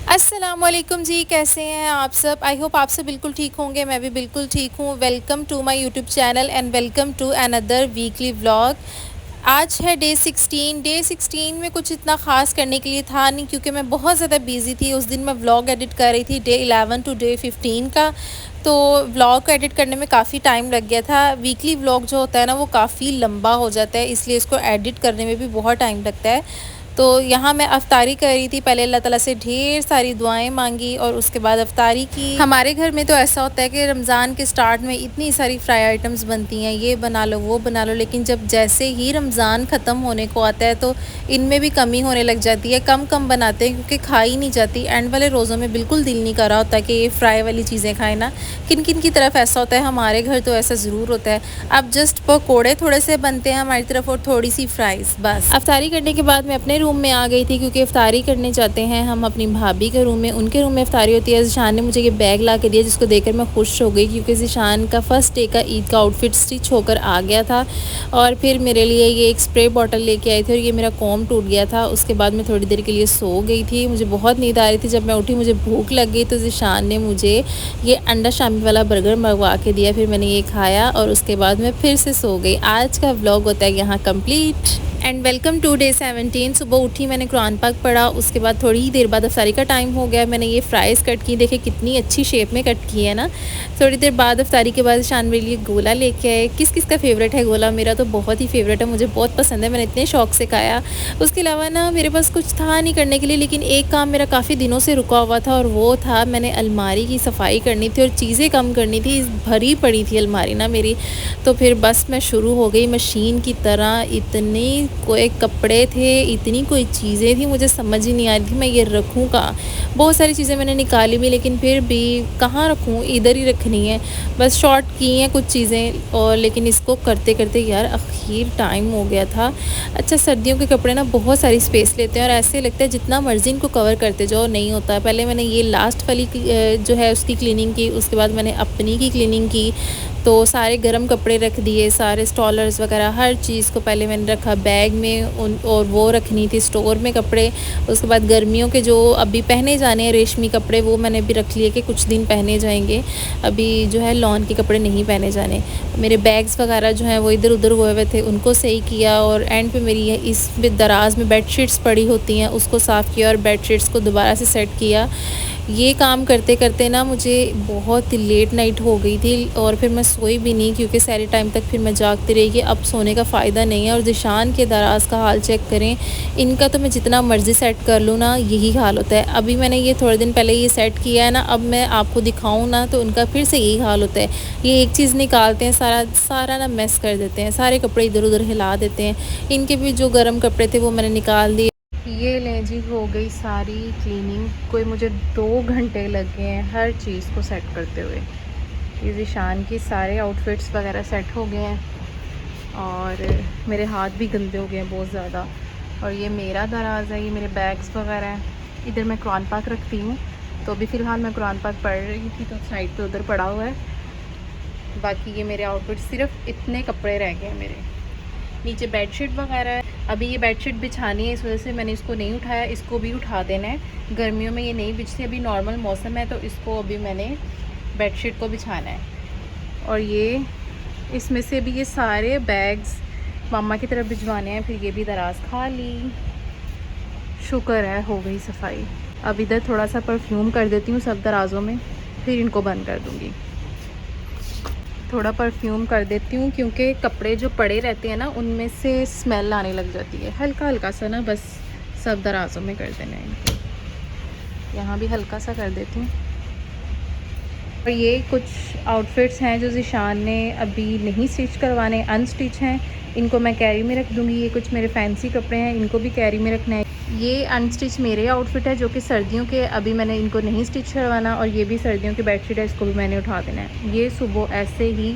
अस्सलामुअलैकुम जी, कैसे हैं आप सब। आई होप आप सब बिल्कुल ठीक होंगे। मैं भी बिल्कुल ठीक हूँ। Welcome to my YouTube channel and welcome to another weekly vlog. आज है डे 16। डे 16 में कुछ इतना ख़ास करने के लिए था नहीं, क्योंकि मैं बहुत ज़्यादा बिज़ी थी। उस दिन मैं व्लॉग एडिट कर रही थी डे 11 टू डे 15 का। तो व्लॉग को एडिट करने में काफ़ी टाइम लग गया था। वीकली व्लॉग जो होता है ना, वो काफ़ी लंबा हो जाता है, इसलिए इसको एडिट करने में भी बहुत टाइम लगता है। तो यहाँ मैं अफ्तारी कर रही थी। पहले अल्लाह ताला से ढेर सारी दुआएं मांगी और उसके बाद अफ्तारी की। हमारे घर में तो ऐसा होता है कि रमज़ान के स्टार्ट में इतनी सारी फ्राई आइटम्स बनती हैं, ये बना लो वो बना लो, लेकिन जब जैसे ही रमज़ान ख़त्म होने को आता है तो इनमें भी कमी होने लग जाती है। कम कम बनाते हैं क्योंकि खाई नहीं जाती। एंड वाले रोज़ों में बिल्कुल दिल नहीं कर रहा होता कि ये फ्राई वाली चीज़ें खाएँ ना। किन किन की तरफ ऐसा होता है, हमारे घर तो ऐसा ज़रूर होता है। अब जस्ट पकौड़े थोड़े से बनते हैं हमारी तरफ और थोड़ी सी फ्राइज़ बस। अफ्तारी करने के बाद मैं अपने रूम में आ गई थी, क्योंकि अफ्तारी करने जाते हैं हम अपनी भाभी के रूम में। उनके रूम में अफ्तारी होती है। ज़िशान ने मुझे ये बैग ला के दिया, जिसको देखकर मैं खुश हो गई, क्योंकि ज़िशान का फ़र्स्ट डे का ईद का आउटफिट स्टिच होकर आ गया था। और फिर मेरे लिए ये एक स्प्रे बॉटल लेके आई थी, और ये मेरा कॉम टूट गया था। उसके बाद मैं थोड़ी देर के लिए सो गई थी। मुझे बहुत नींद आ रही थी। जब मैं उठी मुझे भूख लग गई, तो ज़िशान ने मुझे ये अंडा शामी वाला बर्गर मंगवा के दिया। फिर मैंने ये खाया और उसके बाद मैं फिर से सो गई। आज का व्लॉग होता है यहाँ complete. And welcome to day 17। सुबह उठी, मैंने कुरान पाक पढ़ा। उसके बाद थोड़ी ही देर बाद अफ्तारी का टाइम हो गया। मैंने ये फ्राइज़ कट की, देखे कितनी अच्छी शेप में कट की है ना। थोड़ी देर बाद अफ्तारी के बाद शान मेरे लिए गोला लेके आए। किस किस का फेवरेट है गोला? मेरा तो बहुत ही फेवरेट है, मुझे बहुत पसंद है। मैंने इतने शौक से खाया। उसके अलावा ना मेरे पास कुछ था नहीं करने के लिए, लेकिन एक काम मेरा काफ़ी दिनों से रुका हुआ था, और वो था मैंने अलमारी की सफाई करनी थी और चीज़ें कम करनी थी। भरी पड़ी थी अलमारी ना मेरी। तो फिर बस मैं शुरू हो गई मशीन की तरह। इतने कोई कपड़े थे, इतनी कोई चीज़ें थी, मुझे समझ ही नहीं आ रही थी मैं ये रखूँ कहाँ। बहुत सारी चीज़ें मैंने निकाली भी, लेकिन फिर भी कहाँ रखूँ, इधर ही रखनी है। बस शॉर्ट की हैं कुछ चीज़ें, और लेकिन इसको करते करते यार आखिर टाइम हो गया था। अच्छा, सर्दियों के कपड़े ना बहुत सारी स्पेस लेते हैं, और ऐसे लगता है जितना मर्ज़ी इनको कवर करते जाओ नहीं होता है। पहले मैंने ये लास्ट वाली जो है उसकी क्लीनिंग की, उसके बाद मैंने अपनी की क्लीनिंग की। तो सारे गर्म कपड़े रख दिए, सारे स्टॉलर्स वगैरह हर चीज़ को पहले मैंने रखा बैग में और वो रखनी थी स्टोर में कपड़े। उसके बाद गर्मियों के जो अभी पहने जाने हैं रेशमी कपड़े, वो मैंने भी रख लिए कि कुछ दिन पहने जाएंगे। अभी जो है लॉन के कपड़े नहीं पहने जाने। मेरे बैग्स वगैरह जो हैं वो इधर उधर हुए थे, उनको सही किया। और एंड पे मेरी इस दराज में बेडशीट्स पड़ी होती हैं, उसको साफ़ किया और बेडशीट्स को दोबारा से सेट किया। ये काम करते करते ना मुझे बहुत लेट नाइट हो गई थी, और फिर मैं सोई भी नहीं, क्योंकि सारे टाइम तक फिर मैं जागती रही कि अब सोने का फ़ायदा नहीं है। और ज़िशान के दराज का हाल चेक करें, इनका तो मैं जितना मर्ज़ी सेट कर लूँ ना, यही हाल होता है। अभी मैंने ये थोड़े दिन पहले ये सेट किया है ना, अब मैं आपको दिखाऊँ ना तो उनका फिर से यही हाल होता है। ये एक चीज़ निकालते हैं, सारा सारा ना मैस कर देते हैं, सारे कपड़े इधर उधर हिला देते हैं। इनके भी जो गर्म कपड़े थे वो मैंने निकाल दिए। ये लें जी, हो गई सारी क्लीनिंग। कोई मुझे 2 घंटे लग गए हैं हर चीज़ को सेट करते हुए। ये ज़िशान की सारे आउटफिट्स वगैरह सेट हो गए हैं, और मेरे हाथ भी गंदे हो गए हैं बहुत ज़्यादा। और ये मेरा दराज़ है, ये मेरे बैग्स वगैरह हैं। इधर मैं कुरान पाक रखती हूँ, तो अभी फ़िलहाल मैं कुरान पाक पढ़ रही थी, तो साइड पे उधर पड़ा हुआ है। बाकी ये मेरे आउटफिट, सिर्फ इतने कपड़े रह गए हैं मेरे। नीचे बेडशीट वगैरह है। अभी ये बेडशीट बिछानी है, इस वजह से मैंने इसको नहीं उठाया। इसको भी उठा देना है। गर्मियों में ये नहीं बिछती, अभी नॉर्मल मौसम है, तो इसको अभी मैंने बेडशीट को बिछाना है। और ये इसमें से भी ये सारे बैग्स मम्मा की तरफ भिजवाने हैं। फिर ये भी दराज खाली, शुक्र है हो गई सफाई। अब इधर थोड़ा सा परफ्यूम कर देती हूँ सब दराज़ों में, फिर इनको बंद कर दूँगी। थोड़ा परफ्यूम कर देती हूँ, क्योंकि कपड़े जो पड़े रहते हैं ना, उनमें से स्मेल आने लग जाती है। हल्का हल्का सा ना, बस सब दराज़ों में कर देना है इनको। यहाँ भी हल्का सा कर देती हूँ। और ये कुछ आउटफिट्स हैं जो ज़िशान ने अभी नहीं स्टिच करवाने, अनस्टिच हैं। इनको मैं कैरी में रख दूँगी। ये कुछ मेरे फैंसी कपड़े हैं, इनको भी कैरी में रखना है। ये अनस्टिच मेरे आउटफिट है, जो कि सर्दियों के, अभी मैंने इनको नहीं स्टिच करवाना। और ये भी सर्दियों की बेडशीट है, इसको भी मैंने उठा देना है। ये सुबह ऐसे ही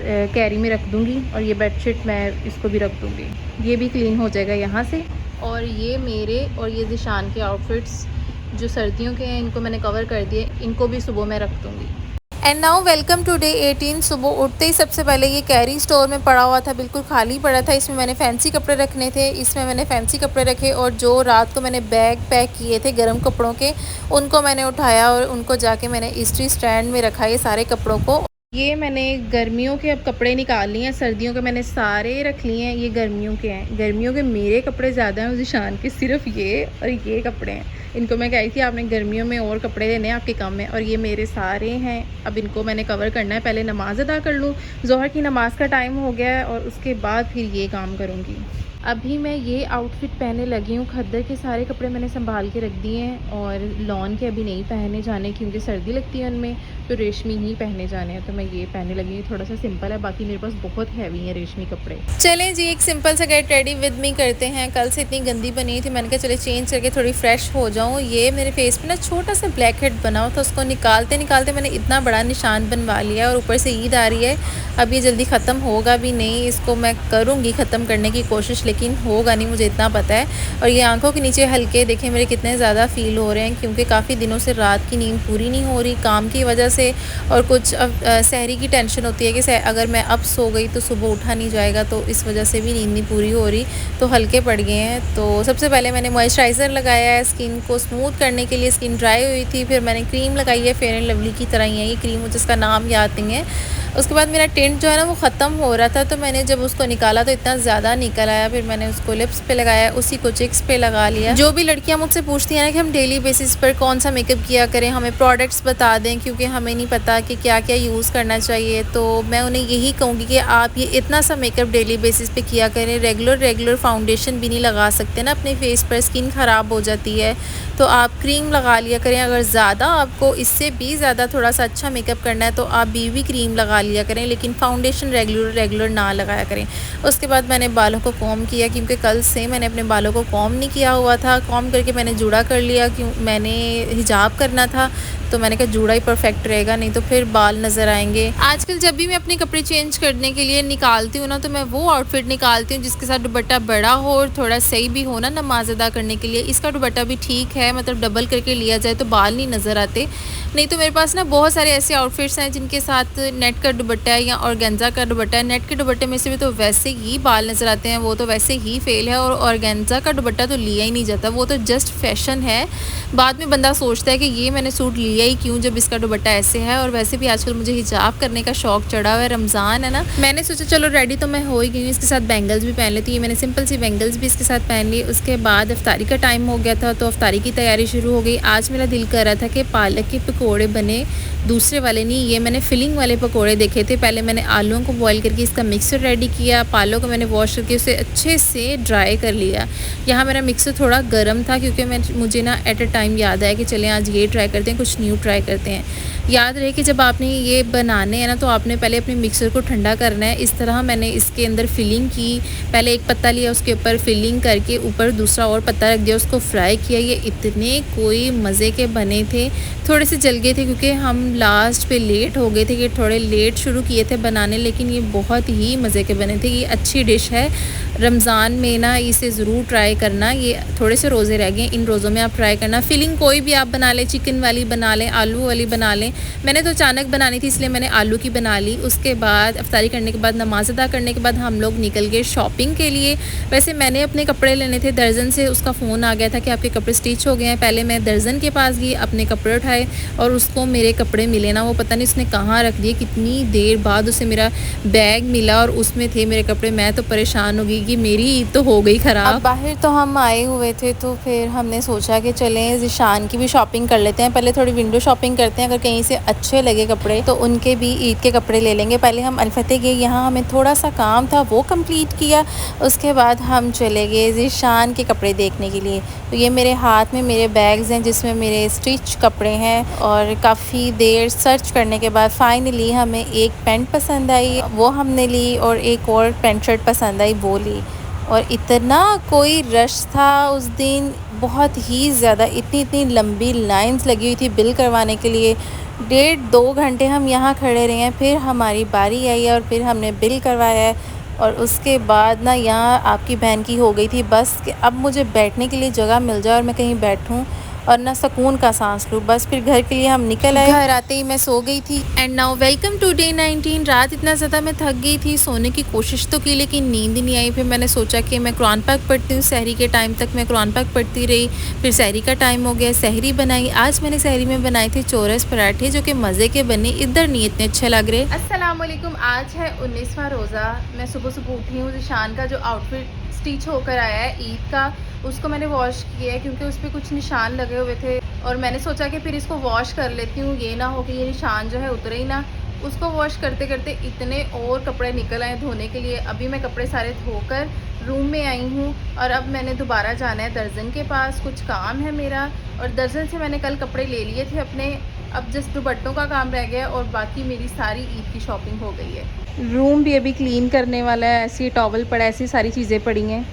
कैरी में रख दूँगी, और ये बेडशीट मैं इसको भी रख दूँगी। ये भी क्लीन हो जाएगा यहाँ से। और ये मेरे और ये ज़िशान के आउटफिट्स जो सर्दियों के हैं, इनको मैंने कवर कर दिए, इनको भी सुबह मैं रख दूँगी। And now welcome to day 18। सुबह उठते ही सबसे पहले ये कैरी स्टोर में पड़ा हुआ था, बिल्कुल खाली पड़ा था। इसमें मैंने फैंसी कपड़े रखने थे, इसमें मैंने फैंसी कपड़े रखे और जो रात को मैंने बैग पैक किए थे गर्म कपड़ों के, उनको मैंने उठाया और उनको जाके मैंने इस्त्री स्टैंड में रखा ये सारे कपड़ों को। ये मैंने गर्मियों के अब कपड़े निकाल लिए हैं, सर्दियों के मैंने सारे रख लिए हैं। ये गर्मियों के हैं, गर्मियों के मेरे कपड़े ज़्यादा हैं ज़ीशान के, सिर्फ ये और ये कपड़े हैं। इनको मैं कही थी आपने गर्मियों में और कपड़े लेने हैं आपके कम में, और ये मेरे सारे हैं। अब इनको मैंने कवर करना है, पहले नमाज़ अदा कर लूँ, ज़ोहर की नमाज़ का टाइम हो गया है, और उसके बाद फिर ये काम करूँगी। अभी मैं ये आउटफिट पहनने लगी हूँ। खद्दर के सारे कपड़े मैंने संभाल के रख दिए हैं, और लॉन के अभी नहीं पहने जाने क्योंकि सर्दी लगती है उनमें, तो रेशमी ही पहने जाने हैं। तो मैं ये पहनने लगी हूँ, थोड़ा सा सिंपल है, बाकी मेरे पास बहुत हैवी हैं रेशमी कपड़े। चलें जी, एक सिंपल सा गेट रेडी विद मी करते हैं। कल से इतनी गंदी बनी थी, मैंने कहा चले चेंज करके थोड़ी फ्रेश हो जाऊँ। ये मेरे फेस पे ना छोटा सा ब्लैक हेड बना हुआ था, उसको निकालते निकालते मैंने इतना बड़ा निशान बनवा लिया, और ऊपर से ईद आ रही है, अब ये जल्दी ख़त्म होगा भी नहीं। इसको मैं करूँगी ख़त्म करने की कोशिश, लेकिन होगा नहीं, मुझे इतना पता है। और ये आंखों के नीचे हल्के देखें मेरे कितने ज़्यादा फील हो रहे हैं, क्योंकि काफ़ी दिनों से रात की नींद पूरी नहीं हो रही काम की वजह से, और कुछ अब सहरी की टेंशन होती है कि अगर मैं अब सो गई तो सुबह उठा नहीं जाएगा, तो इस वजह से भी नींद नहीं पूरी हो रही, तो हल्के पड़ गए हैं। तो सबसे पहले मैंने मॉइस्चराइज़र लगाया है स्किन को स्मूथ करने के लिए, स्किन ड्राई हुई थी। फिर मैंने क्रीम लगाई है, फेयर एंड लवली की तरह ही है ये क्रीम, जिसका नाम याद नहीं है। उसके बाद मेरा टिंट जो है ना वो ख़त्म हो रहा था, तो मैंने जब उसको निकाला तो इतना ज़्यादा निकल आया, फिर मैंने उसको लिप्स पे लगाया, उसी को चिक्स पे लगा लिया। जो भी लड़कियां मुझसे पूछती हैं ना कि हम डेली बेसिस पर कौन सा मेकअप किया करें, हमें प्रोडक्ट्स बता दें, क्योंकि हमें नहीं पता कि क्या क्या यूज़ करना चाहिए, तो मैं उन्हें यही कहूँगी कि आप ये इतना सा मेकअप डेली बेसिस पे किया करें। रेगुलर फाउंडेशन भी नहीं लगा सकते ना अपने फेस पर, स्किन ख़राब हो जाती है, तो आप क्रीम लगा लिया करें। अगर ज़्यादा आपको इससे भी ज़्यादा थोड़ा सा अच्छा मेकअप करना है तो आप बीबी क्रीम लगा लिया करें, लेकिन फाउंडेशन रेगुलर ना लगाया करें। उसके बाद मैंने बालों को कॉम किया, क्योंकि कल से मैंने अपने बालों को कॉम नहीं किया हुआ था। कॉम करके मैंने जूड़ा कर लिया, क्यों मैंने हिजाब करना था, तो मैंने कहा जूड़ा ही परफेक्ट रहेगा, नहीं तो फिर बाल नज़र आएंगे। आजकल जब भी मैं अपने कपड़े चेंज करने के लिए निकालती हूँ ना, तो मैं वो आउटफिट निकालती हूँ जिसके साथ दुपट्टा बड़ा हो और थोड़ा सही भी हो ना नमाज अदा करने के लिए। इसका दुपट्टा भी ठीक है, मतलब डबल करके लिया जाए तो बाल नहीं नज़र आते। नहीं तो मेरे पास ना बहुत सारे ऐसे आउटफिट्स हैं जिनके साथ नेट का दुपट्टा है या ऑर्गेन्जा का दुपट्टा है। नेट के दुपट्टे में से भी तो वैसे ही बाल नज़र आते हैं, वो तो वैसे ही फेल है, और ऑर्गेन्जा का दुपट्टा तो लिया ही नहीं जाता, वो तो जस्ट फैशन है। बाद में बंदा सोचता है कि ये मैंने सूट लिया ही क्यों जब इसका दुपट्टा ऐसे है। और वैसे भी आजकल मुझे हिजाब करने का शौक चढ़ा हुआ है, रमज़ान है ना, मैंने सोचा चलो रेडी तो मैं हो ही गई हूँ, इसके साथ बैंगल्स भी पहन लेती हूँ। मैंने सिंपल सी बैंगल्स भी इसके साथ पहन ली। उसके बाद अफ्तारी का टाइम हो गया था, तो अफ्तारी की तैयारी शुरू हो गई। आज मेरा दिल कर रहा था कि पालक के पकौड़े बने, दूसरे वाले नहीं, ये मैंने फिलिंग वाले पकौड़े देखे थे। पहले मैंने आलूओं को बॉईल करके इसका मिक्सर रेडी किया, पालक को मैंने वॉश करके उसे अच्छे से ड्राई कर लिया। यहाँ मेरा मिक्सर थोड़ा गर्म था, क्योंकि मुझे ना एट अ टाइम याद आया कि चलें आज ये ट्राई करते हैं, कुछ न्यू ट्राई करते हैं। याद रहे कि जब आपने ये बनाने हैं ना, तो आपने पहले अपने मिक्सर को ठंडा करना है। इस तरह मैंने इसके अंदर फिलिंग की, पहले एक पत्ता लिया, उसके ऊपर फिलिंग करके ऊपर दूसरा और पत्ता रख दिया, उसको फ्राई किया। ये इतने कोई मज़े के बने थे, थोड़े से जल गए थे क्योंकि हम लास्ट पे लेट हो गए थे, कि थोड़े लेट शुरू किए थे बनाने, लेकिन ये बहुत ही मज़े के बने थे। ये अच्छी डिश है, रमज़ान में ना इसे ज़रूर ट्राई करना। ये थोड़े से रोज़े रह गए, इन रोज़ों में आप ट्राई करना। फिलिंग कोई भी आप बना लें, चिकन वाली बना लें, आलू वाली बना लें। मैंने तो अचानक बनानी थी इसलिए मैंने आलू की बना ली। उसके बाद अफ्तारी करने के बाद, नमाज अदा करने के बाद हम लोग निकल गए शॉपिंग के लिए। वैसे मैंने अपने कपड़े लेने थे, दर्जन से उसका फ़ोन आ गया था कि आपके कपड़े स्टिच हो गए हैं। पहले मैं दर्जन के पास गई, अपने कपड़े उठाए, और उसको मेरे कपड़े मिले ना, वो पता नहीं उसने कहाँ रख दिए। कितनी देर बाद उसे मेरा बैग मिला और उसमें थे मेरे कपड़े। मैं तो परेशान हो गई कि मेरी ईद तो हो गई ख़राब। बाहर तो हम आए हुए थे, तो फिर हमने सोचा कि चलें ज़ीशान की भी शॉपिंग कर लेते हैं। पहले थोड़ी विंडो शॉपिंग करते हैं, अगर कहीं से अच्छे लगे कपड़े तो उनके भी ईद के कपड़े ले लेंगे। पहले हम अलफतेह गए, यहाँ हमें थोड़ा सा काम था वो कंप्लीट किया। उसके बाद हम चले गए ज़ीशान के कपड़े देखने के लिए। तो ये मेरे हाथ में मेरे बैग्स हैं जिसमें मेरे स्टिच कपड़े हैं, और काफ़ी देर सर्च करने के बाद फाइनली हमें एक पैंट पसंद आई, वो हमने ली, और एक और पैंट शर्ट पसंद आई, वो ली। और इतना कोई रश था उस दिन, बहुत ही ज़्यादा, इतनी लंबी लाइंस लगी हुई थी बिल करवाने के लिए। 1.5-2 घंटे हम यहाँ खड़े रहे हैं, फिर हमारी बारी आई है और फिर हमने बिल करवाया है। और उसके बाद ना यहाँ आपकी बहन की हो गई थी बस कि अब मुझे बैठने के लिए जगह मिल जाए और मैं कहीं बैठूँ। और ना सुकून का सांस लूँ। बस फिर घर के लिए हम निकल आए। घर आते ही मैं सो गई थी। And now welcome to day 19। रात इतना ज़्यादा मैं थक गई थी, सोने की कोशिश तो की लेकिन नींद नहीं आई। फिर मैंने सोचा कि मैं कुरान पाक पढ़ती हूँ। सहरी के टाइम तक मैं कुरान पाक पढ़ती रही। फिर सहरी का टाइम हो गया, सहरी बनाई। आज मैंने सहरी में बनाए थे चौरस पराठे जो कि मज़े के बने, इधर नहीं इतने अच्छे लग रहे। अस्सलाम वालेकुम। आज है 19वां रोज़ा। मैं सुबह सुबह उठी हूँ। ज़िशान का जो आउटफिट स्टिच होकर आया है ईद का, उसको मैंने वॉश किया है क्योंकि उस पर कुछ निशान लगे हुए थे और मैंने सोचा कि फिर इसको वॉश कर लेती हूँ, ये ना हो कि ये निशान जो है उतरे ही ना। उसको वॉश करते करते इतने और कपड़े निकल आए धोने के लिए। अभी मैं कपड़े सारे धोकर रूम में आई हूँ और अब मैंने दोबारा जाना है दर्जन के पास, कुछ काम है मेरा। और दर्जन से मैंने कल कपड़े ले लिए थे अपने, अब जस्ट दुपट्टों का काम रह गया और बाकी मेरी सारी ईद की शॉपिंग हो गई है। रूम भी अभी क्लीन करने वाला है, ऐसी टॉवल पड़ा है, ऐसी सारी चीज़ें पड़ी हैं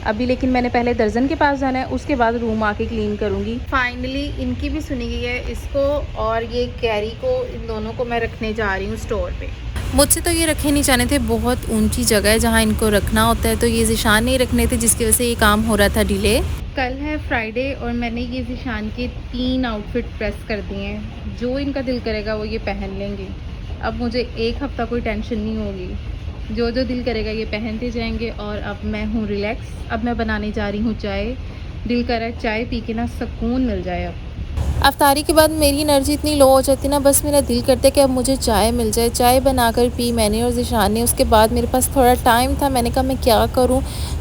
अभी, लेकिन मैंने पहले दर्जन के पास जाना है, उसके बाद रूम आके क्लीन करूँगी। फाइनली इनकी भी सुनी गई है, इसको और ये कैरी को, इन दोनों को मैं रखने जा रही हूँ स्टोर पे। मुझसे तो ये रखे नहीं जाने थे, बहुत ऊंची जगह है जहाँ इनको रखना होता है, तो ये ज़िशान नहीं रखने थे जिसकी वजह से ये काम हो रहा था डिले। कल है फ्राइडे और मैंने ये ज़िशान के 3 आउटफिट प्रेस कर दिए हैं। जो इनका दिल करेगा वो ये पहन लेंगे। अब मुझे एक हफ़्ता कोई टेंशन नहीं होगी, जो जो दिल करेगा ये पहनते जाएंगे। और अब मैं हूँ रिलैक्स। अब मैं बनाने जा रही हूँ चाय। दिल कर रहा है चाय पी के ना सुकून मिल जाए। अब अफ्तारी के बाद मेरी एनर्जी इतनी लो हो जाती ना, बस मेरा दिल करता है कि अब मुझे चाय मिल जाए। चाय बनाकर पी मैंने और ज़िशान ने। उसके बाद मेरे पास थोड़ा टाइम था, मैंने कहा मैं क्या करूं,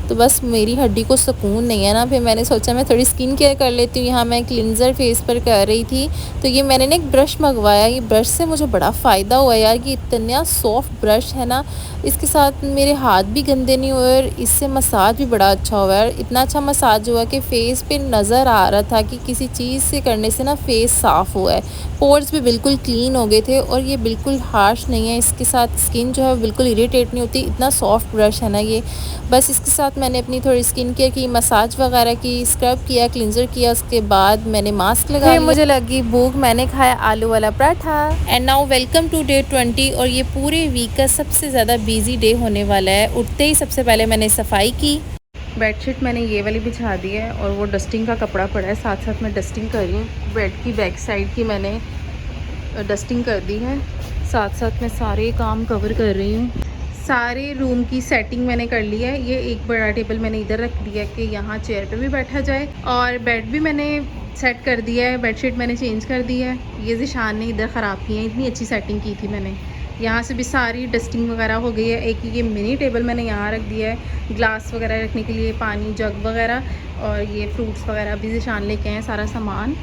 तो बस मेरी हड्डी को सुकून नहीं है ना। फिर मैंने सोचा मैं थोड़ी स्किन केयर कर लेती हूँ। यहाँ मैं क्लिनज़र फेस पर कर रही थी, तो ये मैंने ना एक ब्रश मंगवाया। ये ब्रश से मुझे बड़ा फ़ायदा हुआ यार, कि इतना सॉफ्ट ब्रश है ना, इसके साथ मेरे हाथ भी गंदे नहीं हुए और इससे मसाज भी बड़ा अच्छा हुआ है। इतना अच्छा मसाज हुआ कि फ़ेस पे नज़र आ रहा था कि किसी चीज़ से करने से ना फेस साफ़ हुआ है। पोर्स भी बिल्कुल क्लीन हो गए थे और ये बिल्कुल हार्श नहीं है। इसके साथ स्किन जो है बिल्कुल इरिटेट नहीं होती, इतना सॉफ्ट ब्रश है ना ये। बस इसके साथ मैंने अपनी थोड़ी स्किन केयर की, मसाज वगैरह की, स्क्रब किया, क्लिनज़र किया, उसके बाद मैंने मास्क लगा लिया। मुझे लगी भूख, मैंने खाया आलू वाला पराठा। And now welcome to day 20 और ये पूरे वीक का सबसे ज़्यादा बिजी डे होने वाला है। उठते ही सबसे पहले मैंने सफाई की। बेडशीट मैंने ये वाली बिछा दी है और वो डस्टिंग का कपड़ा पड़ा है, साथ साथ मैं डस्टिंग कर रही हूँ। बेड की बैक साइड की मैंने डस्टिंग कर दी है, साथ साथ मैं सारे काम कवर कर रही हूँ। सारे रूम की सेटिंग मैंने कर ली है। ये एक बड़ा टेबल मैंने इधर रख दिया है कि यहाँ चेयर पे भी बैठा जाए, और बेड भी मैंने सेट कर दिया है। बेडशीट मैंने चेंज कर दी है। ये ज़िशान ने इधर ख़राब की है, इतनी अच्छी सेटिंग की थी मैंने। यहाँ से भी सारी डस्टिंग वगैरह हो गई है। एक ये मिनी टेबल मैंने यहाँ रख दिया है, ग्लास वगैरह रखने के लिए, पानी जग वगैरह, और ये फ्रूट्स वगैरह भी ज़िशान लेके आए, सारा सामान।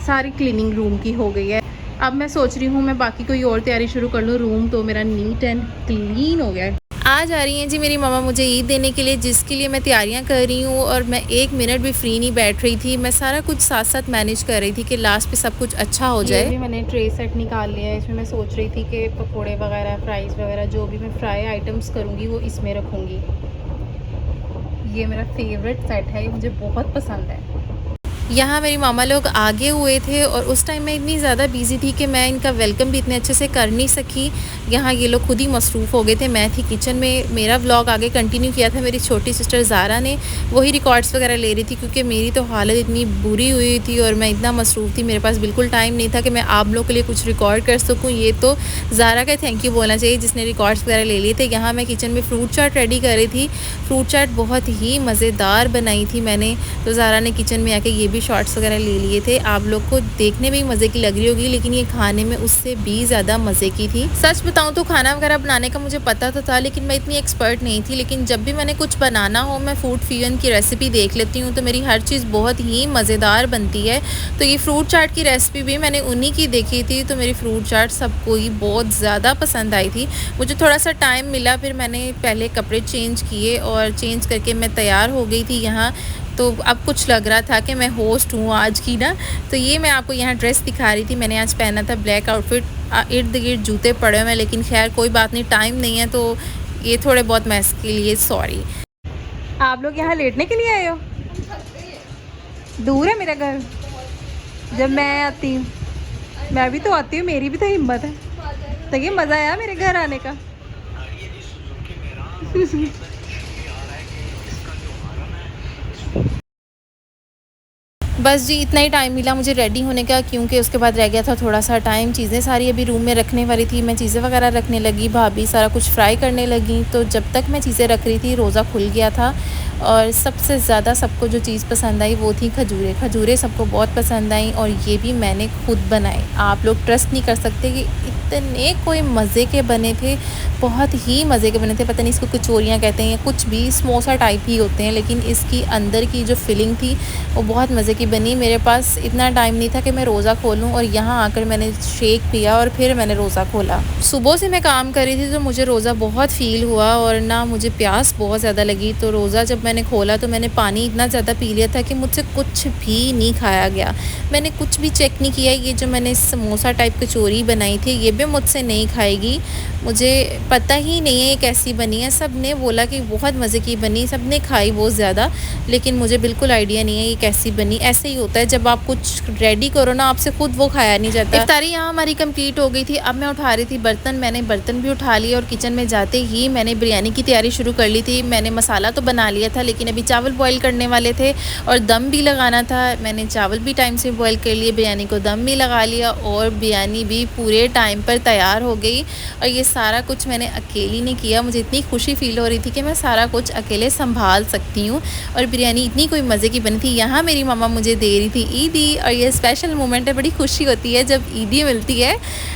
सारी क्लीनिंग रूम की हो गई है। अब मैं सोच रही हूँ मैं बाकी कोई और तैयारी शुरू कर लूँ। रूम तो मेरा नीट एंड क्लीन हो गया है। आज आ रही हैं जी मेरी मामा मुझे ईद देने के लिए, जिसके लिए मैं तैयारियां कर रही हूँ और मैं एक मिनट भी फ्री नहीं बैठ रही थी। मैं सारा कुछ साथ साथ मैनेज कर रही थी कि लास्ट पे सब कुछ अच्छा हो जाए। ये भी मैंने ट्रे सेट निकाल लिया है। इसमें मैं सोच रही थी कि पकोड़े वगैरह, फ्राइज़ वगैरह, जो भी मैं फ्राई आइटम्स करूँगी वो इसमें रखूँगी। ये मेरा फेवरेट सेट है, ये मुझे बहुत पसंद है। यहाँ मेरी मामा लोग आगे हुए थे और उस टाइम मैं इतनी ज़्यादा बिज़ी थी कि मैं इनका वेलकम भी इतने अच्छे से कर नहीं सकी। यहाँ ये लोग खुद ही मसरूफ़ हो गए थे, मैं थी किचन में। मेरा व्लॉग आगे कंटिन्यू किया था मेरी छोटी सिस्टर ज़ारा ने, वही रिकॉर्ड्स वगैरह ले रही थी क्योंकि मेरी तो हालत इतनी बुरी हुई थी और मैं इतना मसरूफ़ थी, मेरे पास बिल्कुल टाइम नहीं था कि मैं आप लोग के लिए कुछ रिकॉर्ड कर सकूँ। ये तो ज़ारा का थैंक यू बोलना चाहिए जिसने रिकॉर्ड्स वगैरह ले लिए थे। यहाँ मैं किचन में फ़्रूट चाट रेडी कर रही थी। फ्रूट चाट बहुत ही मज़ेदार बनाई थी मैंने, तो ज़ारा ने किचन में आके ये भी शॉर्ट्स वगैरह ले लिए थे। आप लोग को देखने में ही मज़े की लग रही होगी, लेकिन ये खाने में उससे भी ज़्यादा मज़े की थी। सच बताऊं तो खाना वगैरह बनाने का मुझे पता तो था, लेकिन मैं इतनी एक्सपर्ट नहीं थी। लेकिन जब भी मैंने कुछ बनाना हो, मैं फूड फ्यूजन की रेसिपी देख लेती हूँ, तो मेरी हर चीज़ बहुत ही मज़ेदार बनती है। तो ये फ्रूट चाट की रेसिपी भी मैंने उन्हीं की देखी थी, तो मेरी फ्रूट चाट सबको ही बहुत ज़्यादा पसंद आई थी। मुझे थोड़ा सा टाइम मिला, फिर मैंने पहले कपड़े चेंज किए और चेंज करके मैं तैयार हो गई थी यहाँ। तो अब कुछ लग रहा था कि मैं होस्ट हूँ आज की ना। तो ये मैं आपको यहाँ ड्रेस दिखा रही थी, मैंने आज पहना था ब्लैक आउटफिट। इर्द गिर्द जूते पड़े हुए हैं, लेकिन खैर कोई बात नहीं, टाइम नहीं है, तो ये थोड़े बहुत मैस के लिए सॉरी। आप लोग यहाँ लेटने के लिए आए हो? दूर है मेरा घर। जब मैं आती हूँ, मैं भी तो आती हूँ, मेरी भी तो हिम्मत है। तो ये मज़ा आया मेरे घर आने का। बस जी इतना ही टाइम मिला मुझे रेडी होने का, क्योंकि उसके बाद रह गया था थोड़ा सा टाइम। चीज़ें सारी अभी रूम में रखने वाली थी, मैं चीज़ें वगैरह रखने लगी, भाभी सारा कुछ फ्राई करने लगी। तो जब तक मैं चीज़ें रख रही थी रोज़ा खुल गया था। और सबसे ज़्यादा सबको जो चीज़ पसंद आई वो थी खजूरें। खजूरें सबको बहुत पसंद आई और ये भी मैंने खुद बनाए। आप लोग ट्रस्ट नहीं कर सकते कि इतने कोई मज़े के बने थे, बहुत ही मज़े के बने थे। पता नहीं इसको कचौरियाँ कहते हैं या कुछ भी, समोसा टाइप ही होते हैं, लेकिन इसकी अंदर की जो फिलिंग थी वो बहुत मज़े की बनी। मेरे पास इतना टाइम नहीं था कि मैं रोज़ा खोलूँ, और यहाँ आकर मैंने शेक पिया और फिर मैंने रोज़ा खोला। सुबह से मैं काम कर रही थी तो मुझे रोज़ा बहुत फ़ील हुआ और ना मुझे प्यास बहुत ज़्यादा लगी। तो रोज़ा जब मैंने खोला तो मैंने पानी इतना ज़्यादा पी लिया था कि मुझसे कुछ भी नहीं खाया गया। मैंने कुछ भी चेक नहीं किया। ये जो मैंने समोसा टाइप कचौरी बनाई थी ये भी मुझसे नहीं खाएगी। मुझे पता ही नहीं है ये कैसी बनी है। सब ने बोला कि बहुत मज़े की बनी, सब ने खाई बहुत ज़्यादा, लेकिन मुझे बिल्कुल आइडिया नहीं है ये कैसी बनी। ऐसे ही होता है जब आप कुछ रेडी करो ना, आपसे खुद वो खाया नहीं जाता। इफ्तारी यहाँ हमारी कंप्लीट हो गई थी। अब मैं उठा रही थी बर्तन, मैंने बर्तन भी उठा लिए और किचन में जाते ही मैंने बिरयानी की तैयारी शुरू कर ली थी। मैंने मसाला तो बना लिया था, लेकिन अभी चावल बॉईल करने वाले थे और दम भी लगाना था। मैंने चावल भी टाइम से बॉईल कर लिए, बिरयानी को दम भी लगा लिया और बिरयानी भी पूरे टाइम पर तैयार हो गई। और ये सारा कुछ मैंने अकेली ने किया। मुझे इतनी खुशी फील हो रही थी कि मैं सारा कुछ अकेले संभाल सकती हूँ। और बिरयानी इतनी कोई मज़े की बनी थी। यहाँ मेरी मम्मा मुझे दे रही थी ईदी, और ये स्पेशल मोमेंट है, बड़ी खुशी होती है जब ईदी मिलती है,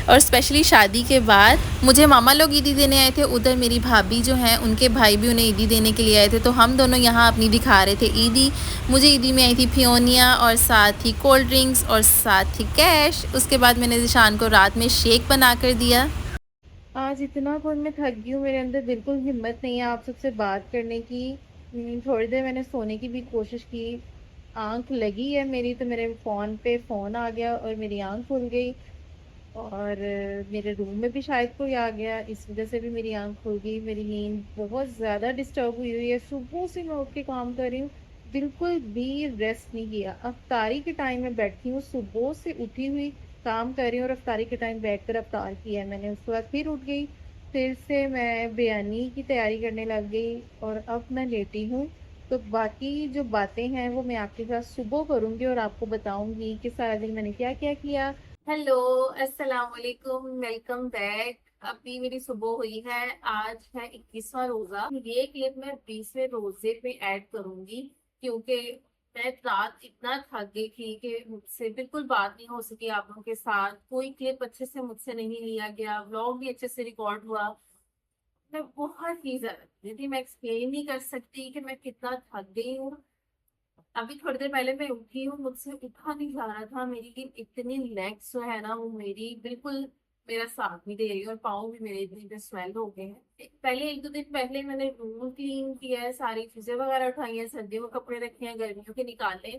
और स्पेशली शादी के बाद। मुझे मामा लोग ईदी देने आए थे, उधर मेरी भाभी जो हैं उनके भाई भी उन्हें ईदी देने के लिए आए थे। तो हम दोनों यहाँ अपनी दिखा रहे थे ईदी। मुझे ईदी में आई थी फियोनिया और साथ ही कोल्ड ड्रिंक्स और साथ ही कैश। उसके बाद मैंने ज़िशान को रात में शेक बना कर दिया। आज इतना कुछ मैं थक गई हूँ, मेरे अंदर बिल्कुल हिम्मत नहीं है आप सबसे बात करने की। थोड़ी देर मैंने सोने की भी कोशिश की, आंख लगी है मेरी तो मेरे फ़ोन पे फ़ोन आ गया और मेरी आंख खुल गई। और मेरे रूम में भी शायद कोई आ गया, इस वजह से भी मेरी आंख खुल गई। मेरी नींद बहुत ज़्यादा डिस्टर्ब हुई है। सुबह से मैं उठ के काम कर रही हूँ, बिल्कुल भी रेस्ट नहीं किया। अफ्तारी के टाइम में बैठी हूँ, सुबह से उठी हुई काम कर रही हूँ और अफ्तारी के टाइम बैठ कर अफ्तार किया है मैंने। उसके बाद फिर उठ गई, फिर से मैं बिरयानी की तैयारी करने लग गई और अब मैं लेटी हूँ। तो बाकी जो बातें हैं वो मैं आपके साथ सुबह करूँगी और आपको बताऊँगी कि सारा दिन मैंने क्या क्या किया। हेलो, अस्सलाम वालेकुम, वेलकम बैक। अभी मेरी सुबह हुई है। आज है 21वां रोजा। ये क्लिप मैं 20वें रोजे पे ऐड करूंगी, क्योंकि मैं रात इतना थक गई थी कि मुझसे बिल्कुल बात नहीं हो सकी आप लोगों के साथ। कोई क्लिप अच्छे से मुझसे नहीं लिया गया, व्लॉग भी अच्छे से रिकॉर्ड हुआ। मैं बहुत ही ज्यादा थी, मैं एक्सप्लेन नहीं कर सकती कि मैं कितना थक गई हूँ। अभी थोड़ी देर पहले मैं उठी हूँ, मुझसे उठा नहीं जा रहा था। मेरी इतनी लेग्स जो है ना वो मेरी बिल्कुल मेरा साथ नहीं दे रही, और पाँव भी मेरे इतने पे स्वेल हो गए हैं। पहले एक दो दिन पहले मैंने रूम क्लीन किया है, सारी चीजें वगैरह उठाई हैं, सर्दियों के कपड़े रखे हैं, गर्मियों के निकाले,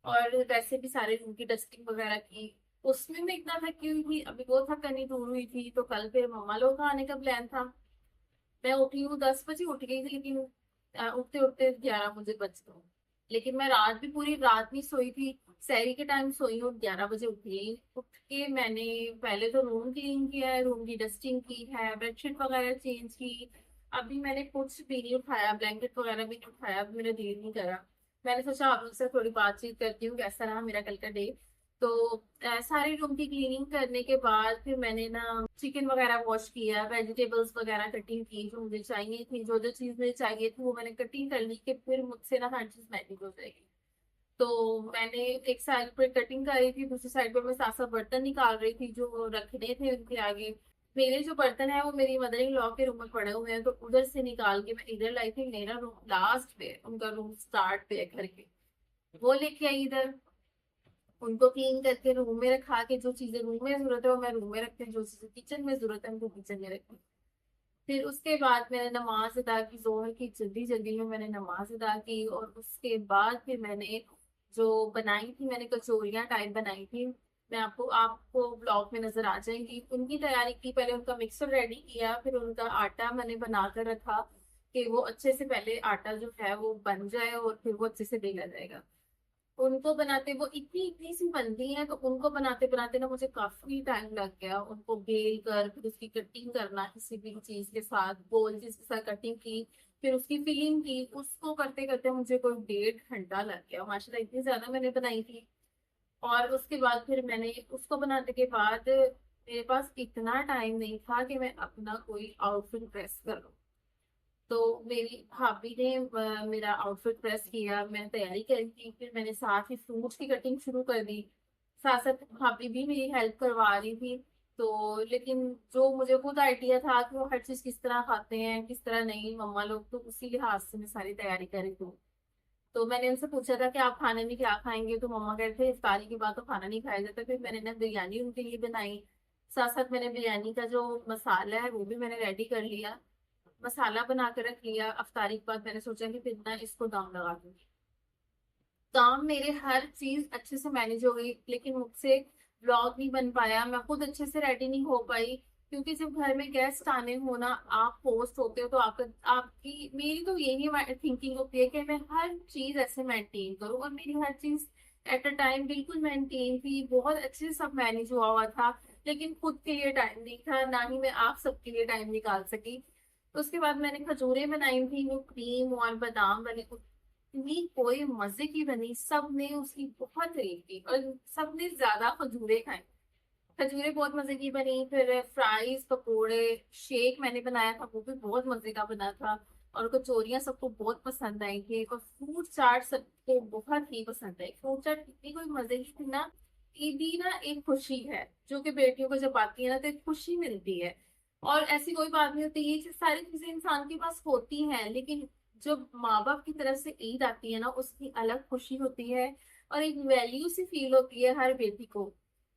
और वैसे भी सारे रूम की डस्टिंग वगैरह की। उसमें मैं इतना थकी हुई थी, अभी वो थकनी दूर हुई थी। तो कल फिर मम्मा लोग का आने का प्लान था। मैं उठी हूँ 10 बजे उठ गई थी, लेकिन उठते उठते 11 मुझे बज गए। लेकिन मैं रात भी पूरी रात नहीं सोई थी, सहरी के टाइम सोई हूँ, 11 बजे उठ गई। उठ के मैंने पहले तो रूम क्लीन किया है, रूम की डस्टिंग की है, बेडशीट वगैरह चेंज की। अभी मैंने कुछ भी नहीं उठाया, ब्लैंकेट वगैरह भी नहीं उठाया, अभी मेरा दिल नहीं करा। मैंने सोचा आप लोग से थोड़ी बातचीत करती हूँ, कैसा रहा मेरा कल का डे। तो सारे रूम की क्लीनिंग करने के बाद फिर मैंने ना चिकन वगैरह वॉश किया, वेजिटेबल्स वगैरह कटिंग की, जो मुझे चाहिए थी, जो जो चीज़ मुझे चाहिए थी वो मैंने कटिंग कर ली कि फिर मुझसे ना हर चीज़ मैनेज हो जाएगी। तो मैंने एक साइड पर कटिंग कर रही थी, दूसरी साइड पर मैं साथ साथ बर्तन निकाल रही थी जो रखने थे उनके आगे। मेरे जो बर्तन है वो मेरी मदर इन लॉ के रूम में पड़े हुए हैं, तो उधर से निकाल के मैं इधर लाई थी। मेरा रूम लास्ट पे है, उनका रूम स्टार्ट पे है घर के। वो लेके आई इधर, उनको क्लीन करके रूम में रखा के जो चीजें रूम में जरूरत है वो मैं रूम में रखती हूँ, जो चीजें किचन में जरूरत है उनको किचन में रखती हूँ। फिर उसके बाद मैंने नमाज अदा की, जोहर की जल्दी जल्दी में मैंने नमाज अदा की। और उसके बाद फिर मैंने जो बनाई थी, मैंने कचौरियाँ टाइप बनाई थी। मैं आपको आपको ब्लॉग में नजर आ जाएंगी। उनकी तैयारी की, पहले उनका मिक्सर रेडी किया, फिर उनका आटा मैंने बना कर रखा कि वो अच्छे से पहले आटा जो है वो बन जाए और फिर वो अच्छे से बेला जाएगा। उनको बनाते वो इतनी इतनी सी बनती हैं, तो उनको बनाते बनाते ना मुझे काफी टाइम लग गया। उनको बेल कर फिर उसकी कटिंग करना, किसी भी चीज के साथ गोल चीज के साथ कटिंग की, फिर उसकी फिलिंग की, उसको करते करते मुझे कोई 1.5 घंटा लग गया माशाल्लाह, इतनी ज्यादा मैंने बनाई थी। और उसके बाद फिर मैंने उसको बनाने के बाद मेरे पास इतना टाइम नहीं था कि मैं अपना कोई आउटफिट प्रेस करूं। तो मेरी भाभी ने मेरा आउटफिट प्रेस किया, मैं तैयारी करी थी, फिर मैंने साथ ही फ्रूट्स की कटिंग शुरू कर दी। साथ साथ भाभी भी मेरी हेल्प करवा रही थी। तो लेकिन जो मुझे खुद आइडिया था कि वो हर चीज किस तरह खाते हैं किस तरह नहीं मम्मा लोग, तो उसी लिहाज से मैं सारी तैयारी कर रही थी। तो मैंने उनसे पूछा था कि आप खाने में क्या खाएंगे, तो मम्मा कहते थे इफ्तारी के बाद तो खाना नहीं खाया जाता। फिर मैंने ना बिरयानी उनके लिए बनाई। साथ साथ मैंने बिरयानी का जो मसाला है वो भी मैंने रेडी कर लिया, मसाला बना के रख लिया। अफ्तारी के बाद मैंने सोचा कि फिर ना इसको दम लगा दूंगी। काम मेरे हर चीज अच्छे से मैनेज हो गई, लेकिन मुझसे व्लॉग नहीं बन पाया, मैं खुद अच्छे से रेडी नहीं हो पाई। क्योंकि जब घर में गेस्ट आने हो ना, आप होस्ट होते हो, तो आपकी मेरी तो यही थिंकिंग होती है कि मैं हर चीज ऐसे मेंटेन करूँ, और मेरी हर चीज एट अ टाइम बिल्कुल मेंटेन थी, बहुत अच्छे से सब मैनेज हुआ हुआ था। लेकिन खुद के लिए टाइम नहीं था, ना ही मैं आप सबके लिए टाइम निकाल सकी। उसके बाद मैंने खजूरें बनाई थी, वो क्रीम और बादाम वाली, इतनी कोई मजे की बनी, सबने उसकी बहुत तारीफ की और सबने ज्यादा खजूरें खाई। खजूरें बहुत मजे की बनी। फिर फ्राइज, पकोड़े, शेक मैंने बनाया था, वो भी बहुत मजे का बना था। और कचौरियां सबको बहुत पसंद आई थी, और फ्रूट चाट सबको बहुत ही पसंद आई। फ्रूट चाट इतनी कोई मजे की थी ना। ईद भी ना एक खुशी है जो कि बेटियों को जब आती है ना तो एक खुशी मिलती है। और ऐसी कोई बात नहीं होती, ये सारी चीजें इंसान के पास होती हैं, लेकिन जब माँ बाप की तरफ से ईद आती है ना, उसकी अलग खुशी होती है, और एक वैल्यू सी फील होती है हर बेटी को।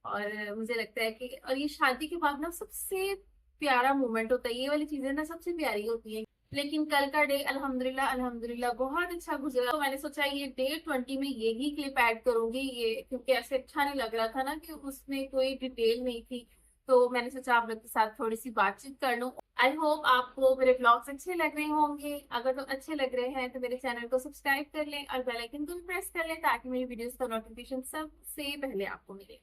और मुझे लगता है कि और ये शादी के बाद ना सबसे प्यारा मोमेंट होता है, ये वाली चीजें ना सबसे प्यारी होती हैं। लेकिन कल का डे अल्हम्दुलिल्लाह अल्हम्दुलिल्लाह बहुत अच्छा गुजरा। तो मैंने सोचा ये डे 20 में यही क्लिप ऐड करूंगी, ये क्योंकि ऐसे अच्छा नहीं लग रहा था ना कि उसमें कोई डिटेल नहीं थी। तो मैंने सोचा आप लोग के साथ थोड़ी सी बातचीत कर लूं। आई होप आपको मेरे ब्लॉग्स अच्छे लग रहे होंगे। अगर तो अच्छे लग रहे हैं तो मेरे चैनल को सब्सक्राइब कर लें और बेल आइकन को भी प्रेस कर लें, ताकि मेरी वीडियोस का नोटिफिकेशन सबसे पहले आपको मिले।